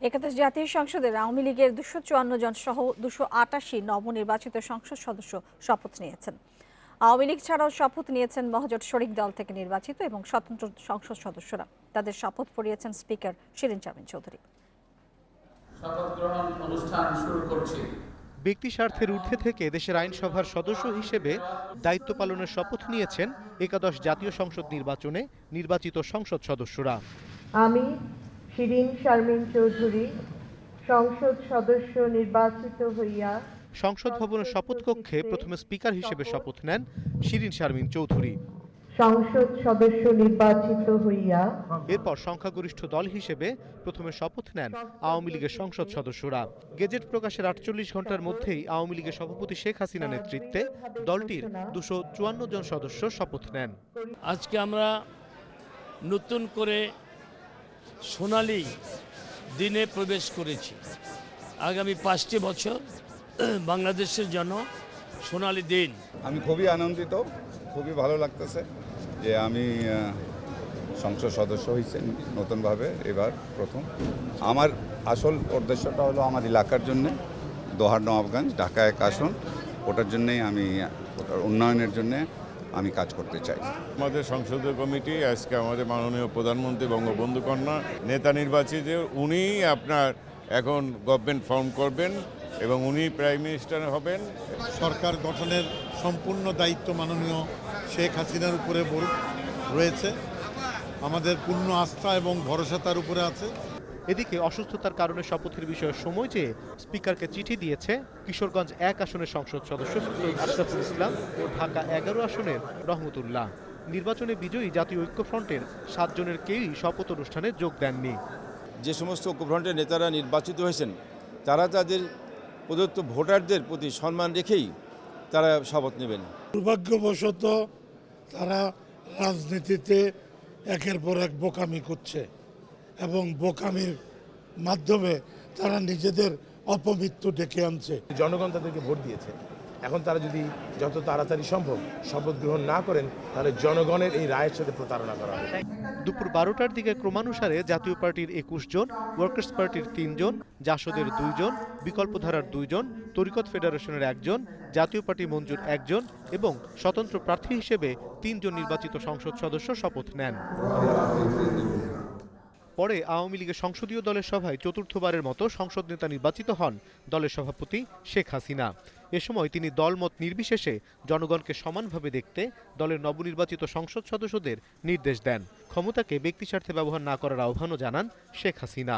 একাদশ জাতীয় সংসদের আওয়ামী লীগের 254 জন সহ 288 নবনির্বাচিত সংসদ সদস্য শপথ নিয়েছেন। আওয়ামী লীগ ছাড়াও শপথ নিয়েছেন মহাজোট শরিক দল থেকে নির্বাচিত এবং স্বতন্ত্র সংসদ সদস্যরা। তাদের শপথ পড়িয়েছেন স্পিকার শিরীন শারমিন চৌধুরী। শপথ গ্রহণ অনুষ্ঠান শুরু করছি। ব্যক্তি স্বার্থের ঊর্ধ্বে থেকে দেশের আইনসভার সদস্য হিসেবে দায়িত্ব পালনের শপথ নিয়েছেন একাদশ জাতীয় সংসদ নির্বাচনে নির্বাচিত সংসদ সদস্যরা। আমি শিরীন শারমিন চৌধুরী সংসদ সদস্য নির্বাচিত হইয়া সংসদ ভবনের শপথ কক্ষে প্রথমে স্পিকার হিসেবে শপথ নেন শিরীন শারমিন চৌধুরী। সংসদ সদস্য নির্বাচিত হইয়া এরপর সংখ্যাগরিষ্ঠ দল হিসেবে প্রথমে শপথ নেন আওয়ামী লীগের সংসদ সদস্যরা। গেজেট প্রকাশের 48 ঘন্টার মধ্যেই আওয়ামী লীগের সভাপতি শেখ হাসিনা নেতৃত্বে দলটির 254 জন সদস্য শপথ নেন। আজকে আমরা নতুন করে সোনালী দিনে প্রবেশ করেছি। আগামী 5টি বছর বাংলাদেশের জন্য সোনালী দিন। আমি খুবই আনন্দিত, খুবই ভালো লাগতেছে যে আমি সংসদ সদস্য হয়েছি নতুনভাবে এবার প্রথম। আমার আসল উদ্দেশ্যটা হলো আমার এলাকার জন্য দোহার নবাবগঞ্জ ঢাকা 1 আসন, ওটার জন্যই আমি ওটার উন্নয়নের জন্যে আমি কাজ করতে চাই। আমাদের সংসদীয় কমিটি আজকে আমাদের মাননীয় প্রধানমন্ত্রী বঙ্গবন্ধু কন্যা নেতা নির্বাচিত, উনি আপনার এখন গভর্নমেন্ট ফর্ম করবেন এবং উনি প্রাইম মিনিস্টার হবেন। সরকার গঠনের সম্পূর্ণ দায়িত্ব মাননীয় শেখ হাসিনার উপরে রয়েছে। আমাদের পূর্ণ আস্থা এবং ভরসা তার উপরে আছে। এদিকে অসুস্থতার কারণে শপথের বিষয়ে সময় চেয়ে স্পিকারকে চিঠি দিয়েছে কিশোরগঞ্জ 1 আসনের সংসদ সদস্য আশরাফুল ইসলাম ও ঢাকা 11 আসনের রহমতুল্লাহ। নির্বাচনে বিজয়ী জাতীয় ঐক্যফ্রন্টের 7 জনের কেউই শপথ অনুষ্ঠানে যোগ দেননি। যে সমস্ত ঐক্যফ্রন্টের নেতারা নির্বাচিত হয়েছেন তারা তাদের প্রদত্ত ভোটারদের প্রতি সম্মান রেখেই তারা শপথ নেবেন। দুর্ভাগ্যবশত তারা রাজনীতিতে একের পর এক বোকামি করছে এবং বোকামির মাধ্যমে তারা নিজেদের অপমৃত্যু ডেকে আনছে। জনগণ তাদেরকে ভোট দিয়েছে, এখন তারা যদি যত তাড়াতাড়ি সম্ভব শপথ গ্রহণ না করেন তাহলে জনগণের এই রায়ের সাথে প্রতারণা করা হবে। দুপুর 12টার দিকে ক্রমানুসারে জাতীয় পার্টির 21 জন, ওয়ার্কার্স পার্টির 3 জন, জাসদের 2 জন, বিকল্পধারার 2 জন, তরিকত ফেডারেশনের 1 জন, জাতীয় পার্টি মঞ্জুর 1 জন এবং স্বতন্ত্র প্রার্থী হিসেবে 3 জন নির্বাচিত সংসদ সদস্য শপথ নেন। পরে আওয়ামী লীগের সংসদীয় দলের সভায় চতুর্থবারের মতো সংসদ নেতা নির্বাচিত হন দলের সভাপতি শেখ হাসিনা। এ সময় তিনি দলমত নির্বিশেষে জনগণকে সমানভাবে দেখতে দলের নবনির্বাচিত সংসদ সদস্যদের নির্দেশ দেন। ক্ষমতাকে ব্যক্তিস্বার্থে ব্যবহার না করার আহ্বানও জানান শেখ হাসিনা।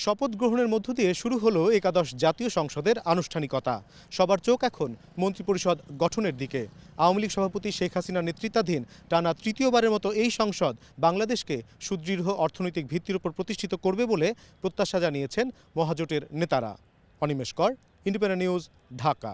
শপথ গ্রহণের মধ্য দিয়ে শুরু হলো একাদশ জাতীয় সংসদের আনুষ্ঠানিকতা। সবার চোখ এখন মন্ত্রিপরিষদ গঠনের দিকে। আওয়ামী লীগ সভাপতি শেখ হাসিনার নেতৃত্বাধীন টানা তৃতীয়বারের মতো এই সংসদ বাংলাদেশকে সুদৃঢ় অর্থনৈতিক ভিত্তির উপর প্রতিষ্ঠিত করবে বলে প্রত্যাশা জানিয়েছেন মহাজোটের নেতারা। অনিমেষ কর, ইন্ডিপেন্ডেন্ট নিউজ, ঢাকা।